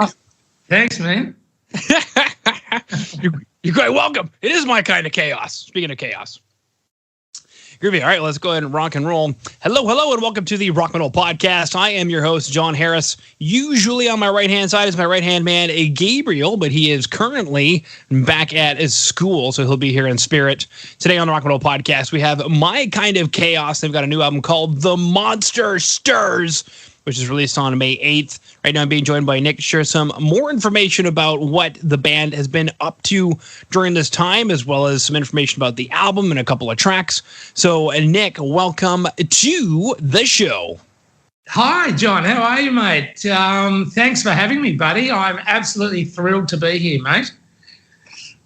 Nick. Oh, thanks, man. You're quite welcome. It is my kind of chaos. Speaking of chaos. Groovy. All right, let's go ahead and rock and roll. Hello, and welcome to the Rock and Roll Podcast. I am your host, John Harris. Usually on my right-hand side is my right-hand man, Gabriel, but he is currently back at his school, so he'll be here in spirit. Today on the Rock and Roll Podcast, we have My Kind of Chaos. They've got a new album called The Monster Stirs, which is released on May 8th. Right now I'm being joined by Nick to share some more information about what the band has been up to during this time, as well as some information about the album and a couple of tracks. So, Nick, welcome to the show. Hi, John. How are you, mate? Thanks for having me, buddy. I'm absolutely thrilled to be here, mate.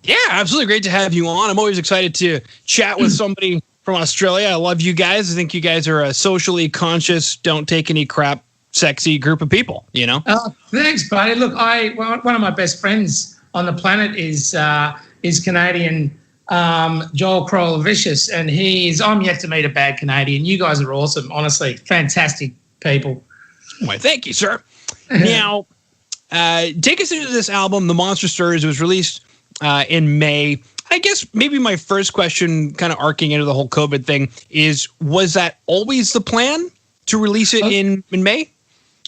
Yeah, absolutely great to have you on. I'm always excited to chat with somebody from Australia. I love you guys. I think you guys are a socially conscious, don't take any crap, sexy group of people, you know? Thanks, buddy. Look, one of my best friends on the planet is Canadian, Joel Crowell-Vicious, and I'm yet to meet a bad Canadian. You guys are awesome, honestly. Fantastic people. Well, thank you, sir. Now, take us into this album, The Monster Stirs. It was released in May. I guess maybe my first question, kind of arcing into the whole COVID thing, is, was that always the plan to release it in May?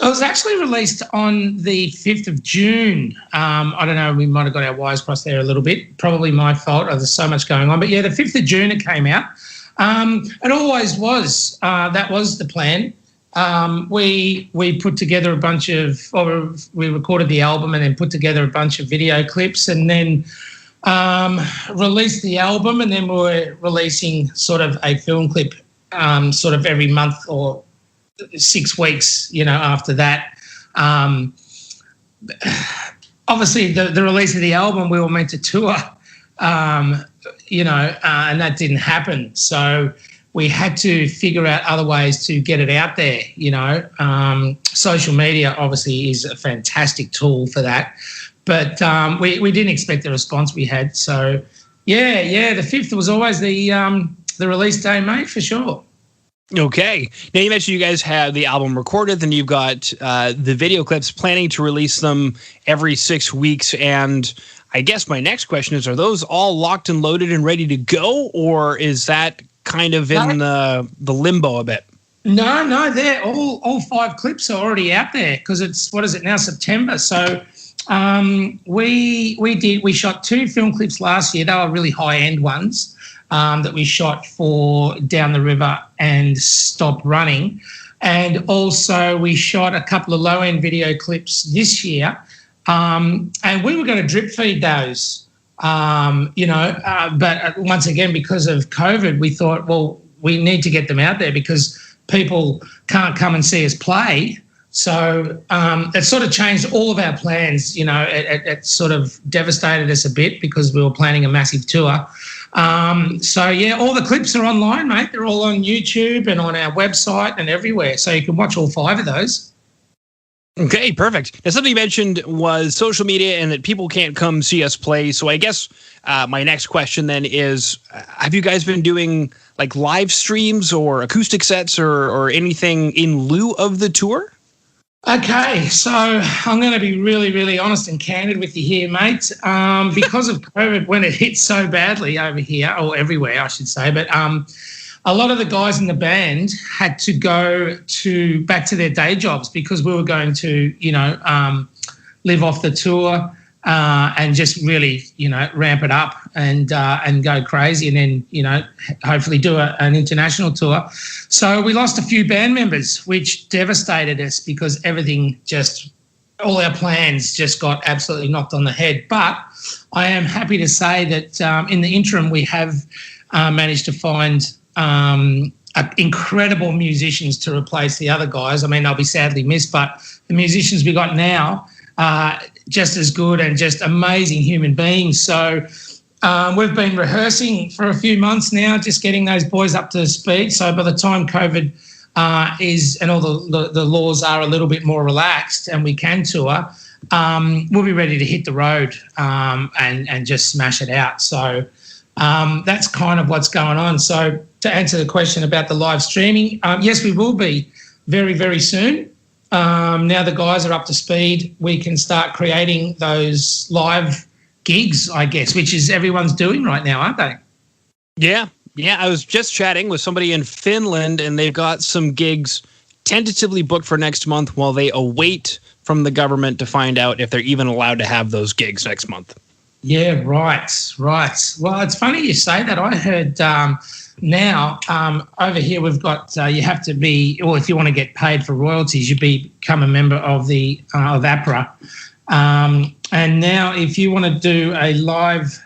It was actually released on the 5th of June. I don't know, we might have got our wires crossed there a little bit. Probably my fault. There's so much going on. But, yeah, the 5th of June it came out. It always was. That was the plan. We put together we recorded the album and then put together a bunch of video clips and then released the album, and then we were releasing sort of a film clip sort of every month or 6 weeks, after that. Obviously, the release of the album, we were meant to tour, and that didn't happen. So we had to figure out other ways to get it out there, Social media, obviously, is a fantastic tool for that. But we didn't expect the response we had. So, yeah, the 5th was always the release day, mate, for sure. Okay. Now, you mentioned you guys have the album recorded, then you've got the video clips, planning to release them every 6 weeks. And I guess my next question is, are those all locked and loaded and ready to go, or is that kind of in the limbo a bit? No, they're all 5 clips are already out there because it's, what is it now, September. So we shot 2 film clips last year. They were really high-end ones. That we shot for Down the River and Stop Running. And also we shot a couple of low-end video clips this year. And we were going to drip feed those, but once again, because of COVID, we thought, well, we need to get them out there because people can't come and see us play. So it sort of changed all of our plans. It sort of devastated us a bit because we were planning a massive tour. So, yeah, all the clips are online, mate. They're all on YouTube and on our website and everywhere. So you can watch all 5 of those. Okay, perfect. Now, something you mentioned was social media and that people can't come see us play. So I guess my next question then is, have you guys been doing like live streams or acoustic sets or anything in lieu of the tour? Okay, so I'm going to be really, really honest and candid with you here, mate. Because of COVID, when it hit so badly over here, or everywhere, I should say, but a lot of the guys in the band had to go back to their day jobs because we were going to, live off the tour and just really, ramp it up and go crazy and then, hopefully do an international tour. So we lost a few band members, which devastated us because all our plans just got absolutely knocked on the head. But I am happy to say that in the interim, we have managed to find incredible musicians to replace the other guys. I mean, they'll be sadly missed, but the musicians we got now are just as good and just amazing human beings. So we've been rehearsing for a few months now, just getting those boys up to speed. So by the time COVID is and all the laws are a little bit more relaxed and we can tour, we'll be ready to hit the road and just smash it out. So that's kind of what's going on. So to answer the question about the live streaming, yes, we will be very, very soon. now the guys are up to speed, we can start creating those live gigs, I guess, which is everyone's doing right now, aren't they? Yeah. I was just chatting with somebody in Finland, and they've got some gigs tentatively booked for next month while they await from the government to find out if they're even allowed to have those gigs next month. Yeah, right. Well, it's funny you say that. I heard now over here we've got you have to be, or if you want to get paid for royalties, you become a member of the of APRA. And now if you want to do a live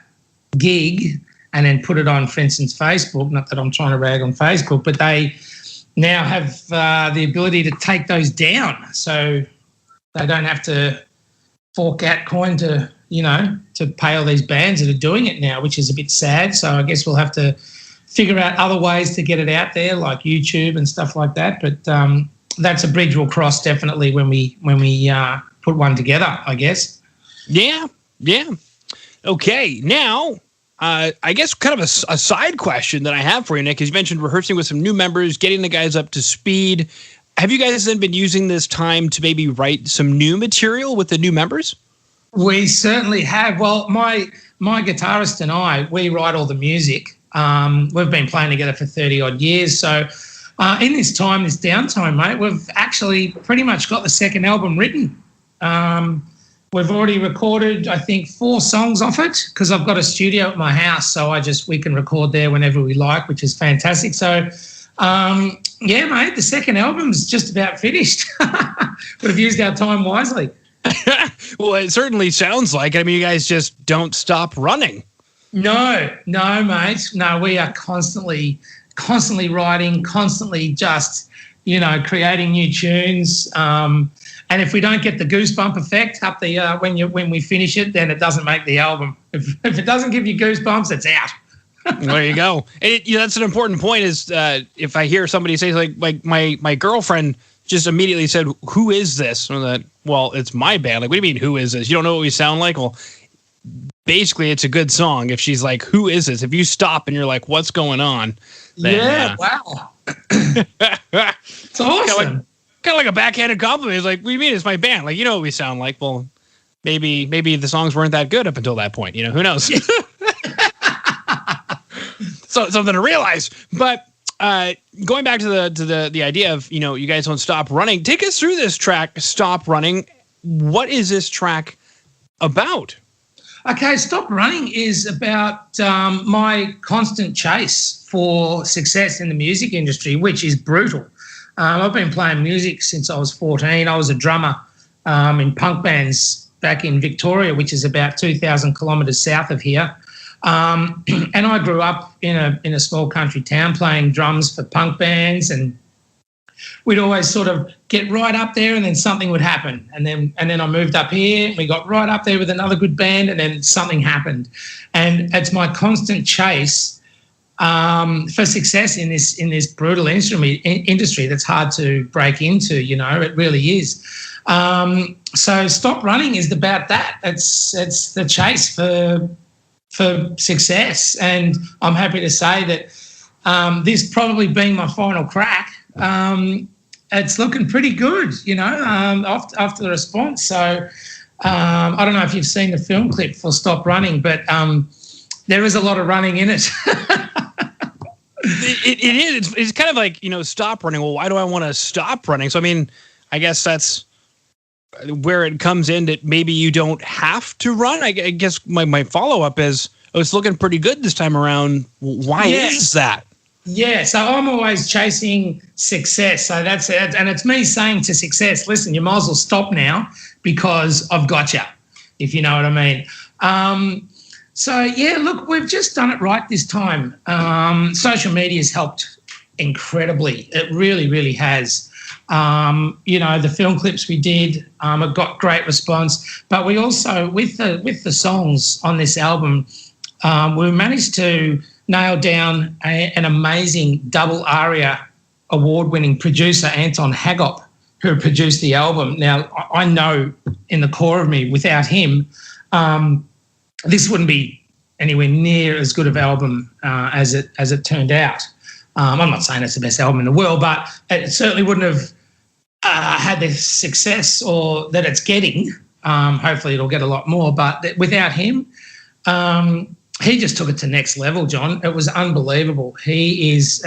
gig and then put it on, for instance, Facebook, not that I'm trying to rag on Facebook, but they now have the ability to take those down, so they don't have to fork out coin to pay all these bands that are doing it now, which is a bit sad. So I guess we'll have to figure out other ways to get it out there, like YouTube and stuff like that. But that's a bridge we'll cross definitely when we put one together, I guess. Yeah. Okay, now I guess kind of a side question that I have for you, Nick, is you mentioned rehearsing with some new members, getting the guys up to speed. Have you guys then been using this time to maybe write some new material with the new members? We certainly have. Well, my guitarist and I, we write all the music. We've been playing together for 30-odd years. So in this downtime, mate, we've actually pretty much got the second album written. We've already recorded, I think, 4 songs off it because I've got a studio at my house, so we can record there whenever we like, which is fantastic. So, yeah, mate, the second album's just about finished. We've used our time wisely. Well, it certainly sounds like it. I mean, you guys just don't stop running. No, mate. No, we are constantly writing, constantly just, creating new tunes. And if we don't get the goosebump effect up the when we finish it, then it doesn't make the album. If it doesn't give you goosebumps, it's out. There you go. And that's an important point. Is if I hear somebody say like my girlfriend just immediately said, "Who is this?" And that, well, it's my band. Like, what do you mean, who is this? You don't know what we sound like? Well, basically, it's a good song. If she's like, "Who is this?" If you stop and you're like, "What's going on?" Then, wow. It's awesome. Kind of like a backhanded compliment. It's like, what do you mean? It's my band. Like, you know what we sound like. Well, maybe the songs weren't that good up until that point. Who knows? So something to realize. But going back to the idea of, you guys don't stop running. Take us through this track, Stop Running. What is this track about? Okay, Stop Running is about my constant chase for success in the music industry, which is brutal. I've been playing music since I was 14. I was a drummer in punk bands back in Victoria, which is about 2,000 kilometres south of here. And I grew up in a small country town playing drums for punk bands, and we'd always sort of get right up there and then something would happen. And then I moved up here, and we got right up there with another good band, and then something happened. And it's my constant chase for success in this brutal industry that's hard to break into. It really is. So Stop Running is about that. It's the chase for success, and I'm happy to say that this probably being my final crack, it's looking pretty good. After the response. So I don't know if you've seen the film clip for Stop Running, but there is a lot of running in it. It is. It's kind of like, stop running. Well, why do I want to stop running? So, I mean, I guess that's where it comes in, that maybe you don't have to run. I guess my follow-up is, it's looking pretty good this time around. Why is that? Yeah, so I'm always chasing success. So that's it. And it's me saying to success, listen, you might as well stop now because I've got you, if you know what I mean. So, yeah, look, we've just done it right this time. Social media has helped incredibly. It really, really has. The film clips we did have got great response. But we also, with the songs on this album, we managed to nail down an amazing double aria award-winning producer, Anton Hagop, who produced the album. Now, I know in the core of me, without him, this wouldn't be anywhere near as good of an album as it turned out. I'm not saying it's the best album in the world, but it certainly wouldn't have had the success or that it's getting. Hopefully it'll get a lot more, but without him, he just took it to next level, John. It was unbelievable. He's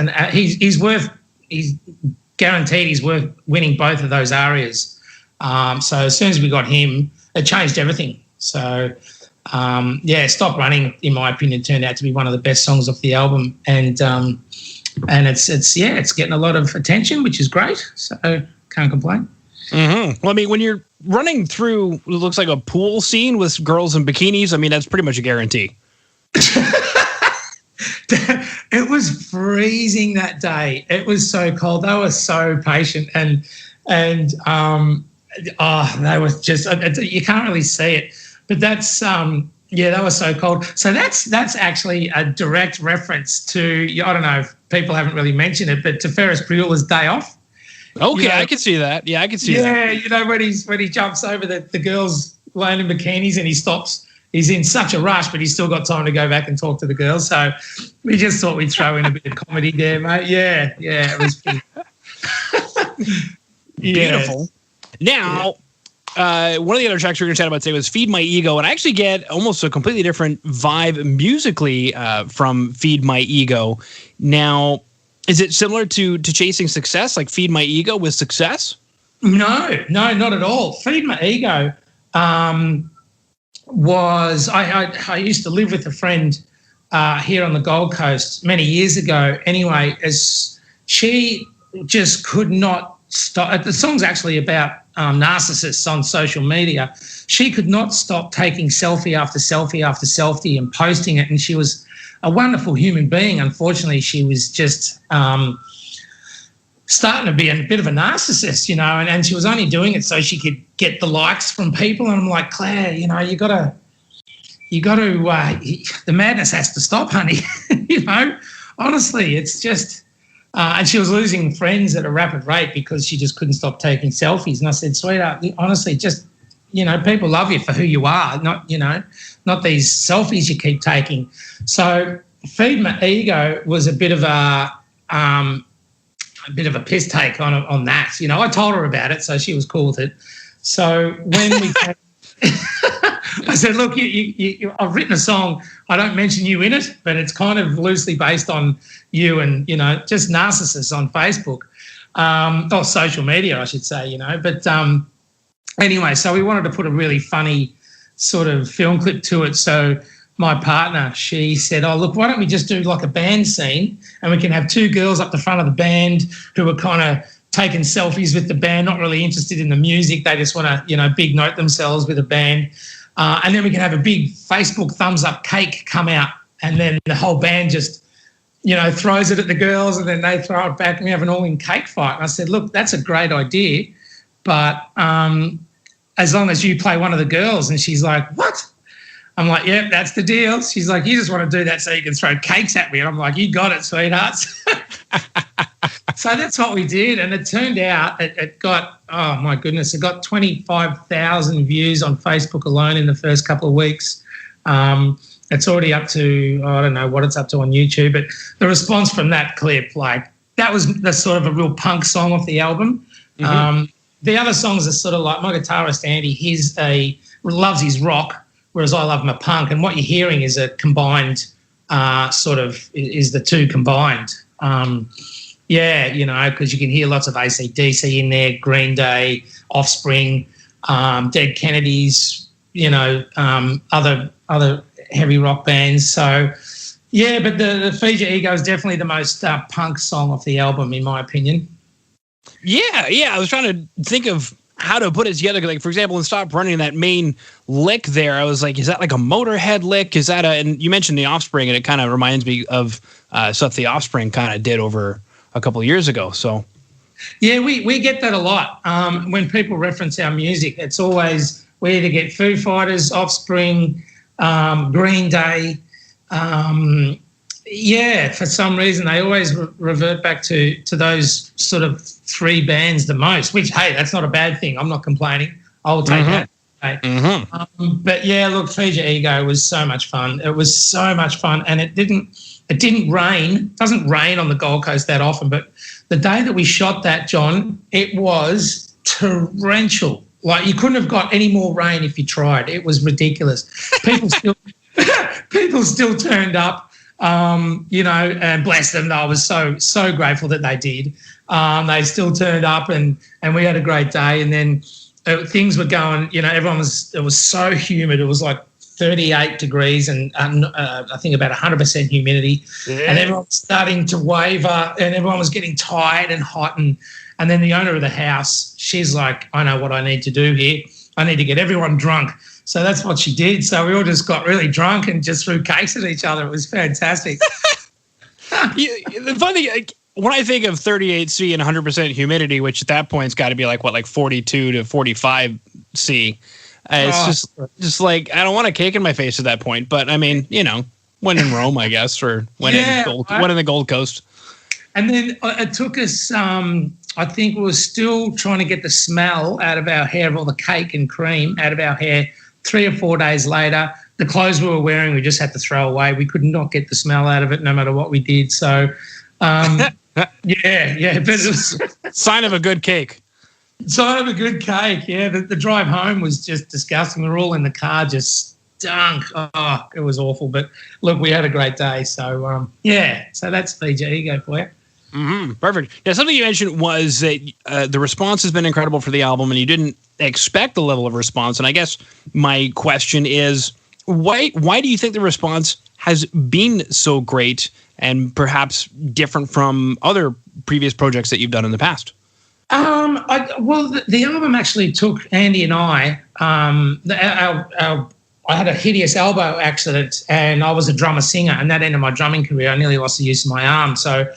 guaranteed he's worth winning both of those arias. So as soon as we got him, it changed everything. So, Stop Running, in my opinion, turned out to be one of the best songs off the album. And it's getting a lot of attention, which is great. So can't complain. Mm-hmm. Well, I mean, when you're running through what looks like a pool scene with girls in bikinis, I mean, that's pretty much a guarantee. It was freezing that day. It was so cold. They were so patient and they were just, you can't really see it, but that's, they were so cold. So that's actually a direct reference to, I don't know if people haven't really mentioned it, but to Ferris Bueller's Day Off. Okay, I can see that. Yeah, I can see that. Yeah, you know, when he jumps over the girls laying in bikinis and he stops. He's in such a rush, but he's still got time to go back and talk to the girls. So we just thought we'd throw in a bit of comedy there, mate. Yeah, it was pretty beautiful. Now, one of the other tracks we were going to chat about today was Feed My Ego, and I actually get almost a completely different vibe musically from Feed My Ego. Now, is it similar to Chasing Success, like Feed My Ego with success? No, not at all. Feed My Ego was I used to live with a friend here on the Gold Coast many years ago. Anyway, as she just could not stop. The song's actually about narcissists on social media. She could not stop taking selfie after selfie after selfie and posting it, and she was a wonderful human being. Unfortunately, she was just starting to be a bit of a narcissist, you know, and she was only doing it so she could get the likes from people. And I'm like, Claire, you know, you got to, the madness has to stop, honey. You know, honestly, it's just, and she was losing friends at a rapid rate because she just couldn't stop taking selfies. And I said, sweetheart, honestly, just, you know, people love you for who you are, not these selfies you keep taking. So Feed My Ego was a bit of a piss take on that. You know, I told her about it, so she was cool with it. So when we came, I said, look, I've written a song. I don't mention you in it, but it's kind of loosely based on you and, you know, just narcissists on Facebook, or social media, I should say, you know. But anyway, so we wanted to put a really funny sort of film clip to it. So my partner, she said, oh, look, why don't we just do like a band scene and we can have two girls up the front of the band who are kind of taking selfies with the band, not really interested in the music. They just want to, you know, big note themselves with a band. And then we can have a big Facebook thumbs up cake come out, and then the whole band just, you know, throws it at the girls and then they throw it back and we have an all-in cake fight. And I said, look, that's a great idea, but as long as you play one of the girls. And she's like, what? I'm like, yep, that's the deal. She's like, you just want to do that so you can throw cakes at me. And I'm like, you got it, sweethearts. So that's what we did. And it turned out it got, oh, my goodness, it got 25,000 views on Facebook alone in the first couple of weeks. It's already up to, I don't know what it's up to on YouTube, but the response from that clip, like, that was the sort of a real punk song off the album. Mm-hmm. The other songs are sort of like my guitarist, Andy, loves his rock, whereas I love my punk. And what you're hearing is a combined is the two combined. You know, because you can hear lots of AC/DC in there, Green Day, Offspring, Dead Kennedys, you know, other heavy rock bands. So, yeah, but the Feed Your Ego is definitely the most punk song off the album, in my opinion. Yeah. I was trying to think of how to put it together. Like, for example, in Stop Running, that main lick there, I was like, is that like a Motorhead lick? Is that and you mentioned the Offspring, and it kind of reminds me of stuff the Offspring kind of did over a couple of years ago. So, yeah, we get that a lot. When people reference our music, it's always, we either get Foo Fighters, Offspring, Green Day. For some reason, they always revert back to those sort of three bands the most, which, hey, that's not a bad thing. I'm not complaining. I'll take that. Okay. Mm-hmm. But, yeah, look, Feed Your Ego was so much fun. It was so much fun, and it didn't rain. It doesn't rain on the Gold Coast that often, but the day that we shot that, John, it was torrential. Like you couldn't have got any more rain if you tried. It was ridiculous. People still turned up, and bless them. I was so grateful that they did. They still turned up and we had a great day. And then things were going, it was so humid. It was like 38 degrees and I think about 100% humidity. Yeah. And everyone was starting to waver and everyone was getting tired and hot. And then the owner of the house, she's like, I know what I need to do here. I need to get everyone drunk. So that's what she did. So we all just got really drunk and just threw cakes at each other. It was fantastic. The funny thing, when I think of 38C and 100% humidity, which at that point's got to be like 42 to 45C. It's just like I don't want a cake in my face at that point. But I mean, when in Rome, I guess, or when in the Gold Coast. And then it took us. I think we were still trying to get the smell out of our hair, all the cake and cream out of our hair. 3 or 4 days later, the clothes we were wearing, we just had to throw away. We could not get the smell out of it, no matter what we did. So, yeah. But it was sign of a good cake. Sign of a good cake, yeah. The drive home was just disgusting. We were all in the car, just stunk. Oh, it was awful. But look, we had a great day. So, so that's Fiji Ego for you. Mm-hmm. Perfect. Yeah, something you mentioned was that the response has been incredible for the album, and you didn't expect the level of response. And I guess my question is, why do you think the response has been so great and perhaps different from other previous projects that you've done in the past? The album actually took Andy and I. I had a hideous elbow accident, and I was a drummer singer, and that ended my drumming career. I nearly lost the use of my arm. So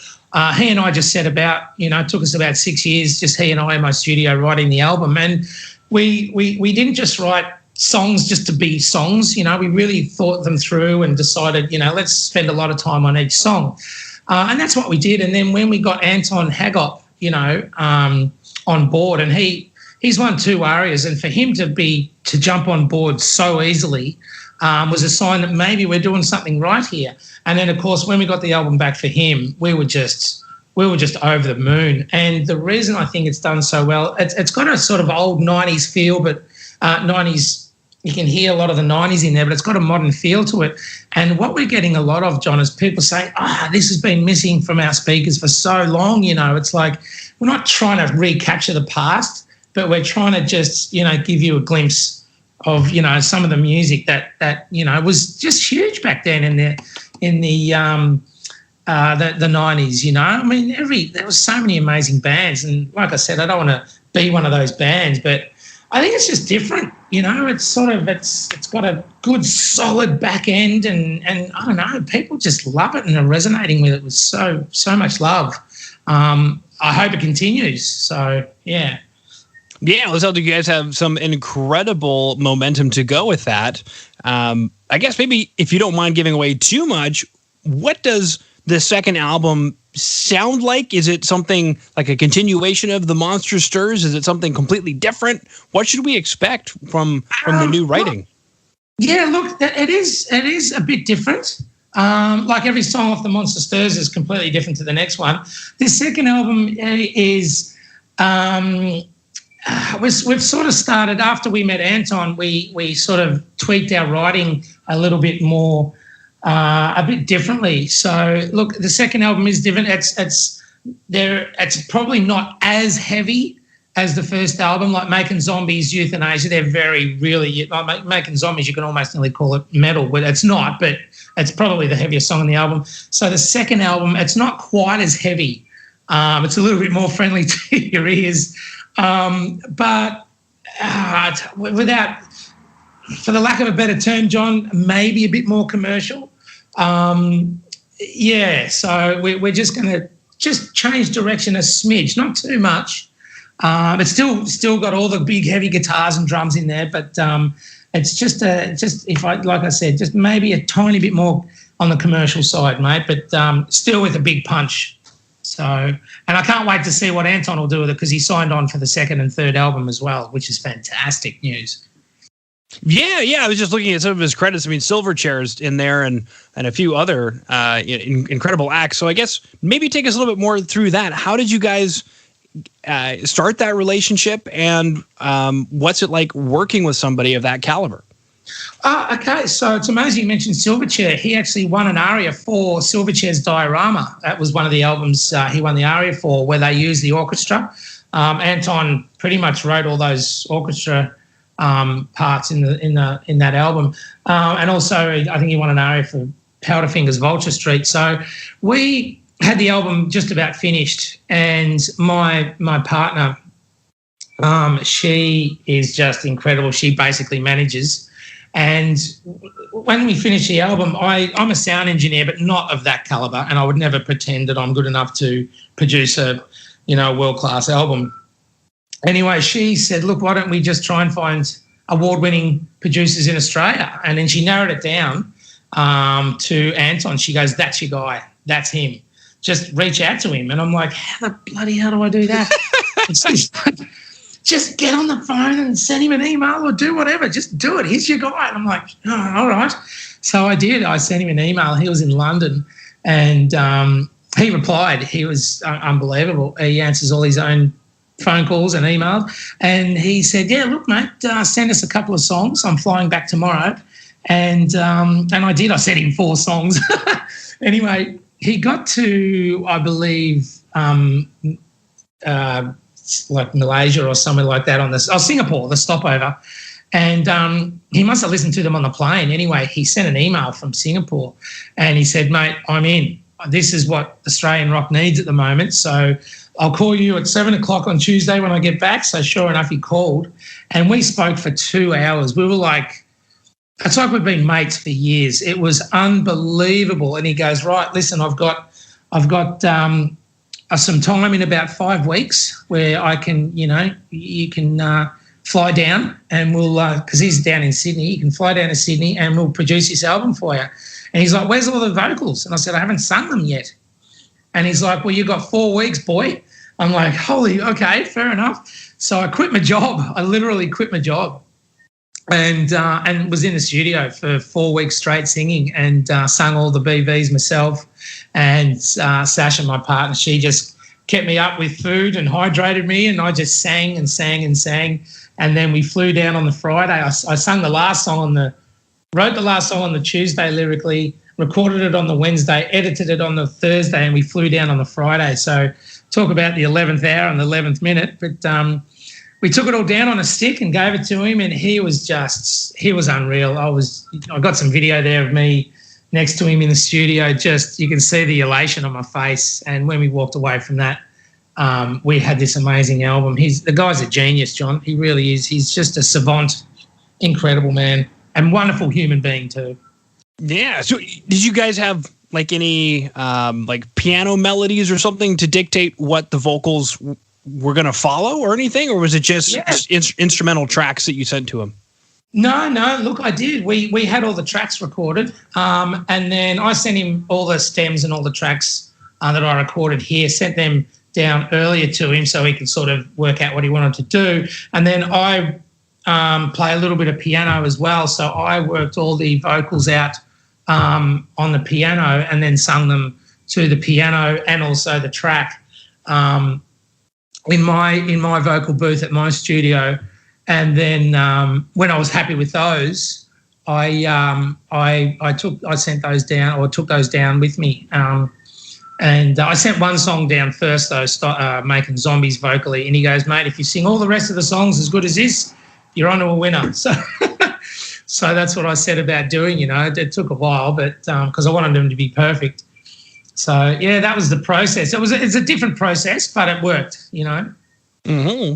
he and I just set about, it took us about 6 years, just he and I in my studio writing the album. And we didn't just write songs just to be songs. We really thought them through and decided, let's spend a lot of time on each song. And that's what we did. And then when we got Anton Hagop, on board, and he's won 2 ARIAs, and for him to jump on board so easily was a sign that maybe we're doing something right here. And then, of course, when we got the album back for him, we were just over the moon. And the reason I think it's done so well, it's got a sort of old 90s feel, but 90s, you can hear a lot of the 90s in there, but it's got a modern feel to it. And what we're getting a lot of, John, is people saying, this has been missing from our speakers for so long. It's like we're not trying to recapture the past, but we're trying to just, give you a glimpse of, some of the music that was just huge back then in the 90s, I mean, there was so many amazing bands. And like I said, I don't want to be one of those bands, but I think it's just different, it's got a good solid back end and I don't know, people just love it and are resonating with it with so much love. I hope it continues. So, yeah. Yeah, let's hope you guys have some incredible momentum to go with that. I guess maybe if you don't mind giving away too much, what does the second album sound like? Is it something like a continuation of The Monster Stirs? Is it something completely different? What should we expect from the new writing? Yeah, look, it is a bit different. Like every song off The Monster Stirs is completely different to the next one. This second album is we've sort of started after we met Anton. We sort of tweaked our writing a little bit more. A bit differently. So look, the second album is different. It's probably not as heavy as the first album, like Making Zombies, Euthanasia. They're like Making Zombies, you can almost nearly call it metal, but it's not, but it's probably the heaviest song on the album. So the second album, it's not quite as heavy. It's a little bit more friendly to your ears. But without, for the lack of a better term, John, maybe a bit more commercial. So we're just going to change direction a smidge, not too much. It's still got all the big heavy guitars and drums in there, but it's just maybe a tiny bit more on the commercial side, mate, but still with a big punch. So, and I can't wait to see what Anton will do with it because he signed on for the second and third album as well, which is fantastic news. Yeah. I was just looking at some of his credits. I mean, Silverchair's in there and a few other incredible acts. So I guess maybe take us a little bit more through that. How did you guys start that relationship, and what's it like working with somebody of that caliber? Okay, so it's amazing you mentioned Silverchair. He actually won an aria for Silverchair's Diorama. That was one of the albums he won the aria for, where they used the orchestra. Anton pretty much wrote all those orchestra parts in that album, and also I think he won an aria for Powderfinger's Vulture Street. So we had the album just about finished, and my partner, she is just incredible. She basically manages. And when we finished the album, I'm a sound engineer, but not of that caliber, and I would never pretend that I'm good enough to produce a world-class album. Anyway, she said, look, why don't we just try and find award-winning producers in Australia? And then she narrowed it down to Anton. She goes, that's your guy. That's him. Just reach out to him. And I'm like, how the bloody hell do I do that? It's just like, just get on the phone and send him an email or do whatever. Just do it. He's your guy. And I'm like, oh, all right. So I did. I sent him an email. He was in London, and he replied. He was unbelievable. He answers all his own phone calls and emails. And he said, yeah, look, mate, send us a couple of songs. I'm flying back tomorrow. And I did. I sent him 4 songs. Anyway, he got to, I believe, like Malaysia or somewhere like that Singapore, the stopover. And he must have listened to them on the plane. Anyway, he sent an email from Singapore and he said, mate, I'm in. This is what Australian rock needs at the moment. So I'll call you at 7 o'clock on Tuesday when I get back. So sure enough, he called and we spoke for 2 hours. We were like, it's like we've been mates for years. It was unbelievable. And he goes, right, listen, I've got some time in about 5 weeks where I can, you can fly down and we'll, because he's down in Sydney, you can fly down to Sydney and we'll produce this album for you. And he's like, where's all the vocals? And I said, I haven't sung them yet. And he's like, well, you've got 4 weeks, boy. I'm like, holy, okay, fair enough. So I quit my job. I literally quit my job and was in the studio for 4 weeks straight singing and sung all the BVs myself. And Sasha, my partner, she just kept me up with food and hydrated me, and I just sang and sang and sang. And then we flew down on the Friday. I sung the last song wrote the last song on the Tuesday lyrically, recorded it on the Wednesday, edited it on the Thursday, and we flew down on the Friday. So talk about the 11th hour and the 11th minute. But we took it all down on a stick and gave it to him, and he was unreal. I got some video there of me next to him in the studio. Just, you can see the elation on my face. And when we walked away from that, we had this amazing album. The guy's a genius, John. He really is. He's just a savant, incredible man, and wonderful human being too. Yeah. So did you guys have like any like piano melodies or something to dictate what the vocals were going to follow or anything? Or was it just instrumental tracks that you sent to him? No. Look, I did. We had all the tracks recorded, and then I sent him all the stems and all the tracks that I recorded here, sent them down earlier to him so he could sort of work out what he wanted to do. And then I play a little bit of piano as well, so I worked all the vocals out on the piano and then sung them to the piano and also the track in my vocal booth at my studio. And then when I was happy with those, I sent those down, or took those down with me. And I sent one song down first, though, Making Zombies vocally. And he goes, mate, if you sing all the rest of the songs as good as this, you're on to a winner. So that's what I said about doing, It took a while, but because I wanted them to be perfect. So, yeah, that was the process. It's a different process, but it worked, Mm-hmm.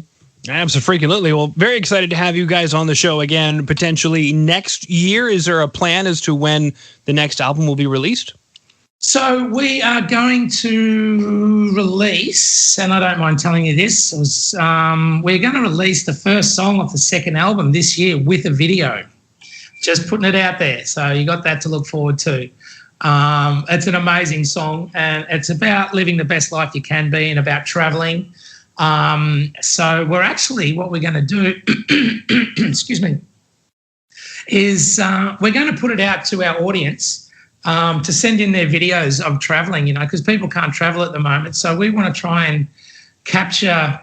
Absolutely. Well, very excited to have you guys on the show again, potentially next year. Is there a plan as to when the next album will be released? So we are going to release, and I don't mind telling you this, we're going to release the first song of the second album this year with a video. Just putting it out there. So you got that to look forward to. It's an amazing song, and it's about living the best life you can be and about traveling. So we're actually, what we're going to do, excuse me, is we're going to put it out to our audience to send in their videos of traveling, because people can't travel at the moment. So we want to try and capture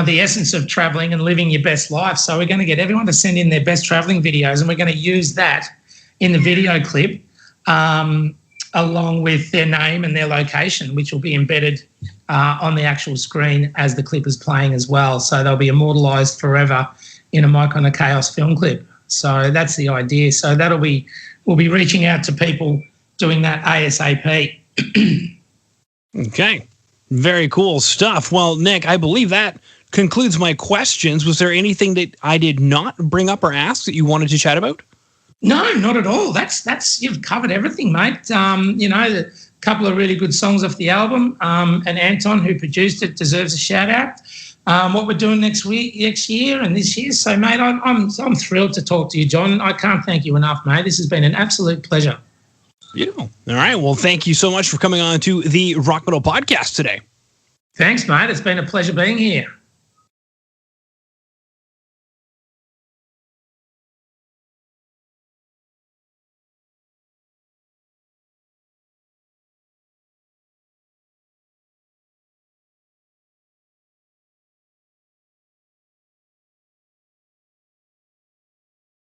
the essence of traveling and living your best life. So we're going to get everyone to send in their best traveling videos, and we're going to use that in the video clip along with their name and their location, which will be embedded on the actual screen as the clip is playing as well. So they'll be immortalised forever in a Mike on the Chaos film clip. So that's the idea. So we'll be reaching out to people doing that ASAP. Okay. Very cool stuff. Well, Nick, I believe that concludes my questions. Was there anything that I did not bring up or ask that you wanted to chat about? No, not at all. That's you've covered everything, mate. A couple of really good songs off the album, and Anton, who produced it, deserves a shout out. What we're doing next year and this year. So, mate, I'm thrilled to talk to you, John. I can't thank you enough, mate. This has been an absolute pleasure. Beautiful. All right. Well, thank you so much for coming on to the Rock Metal Podcast today. Thanks, mate. It's been a pleasure being here.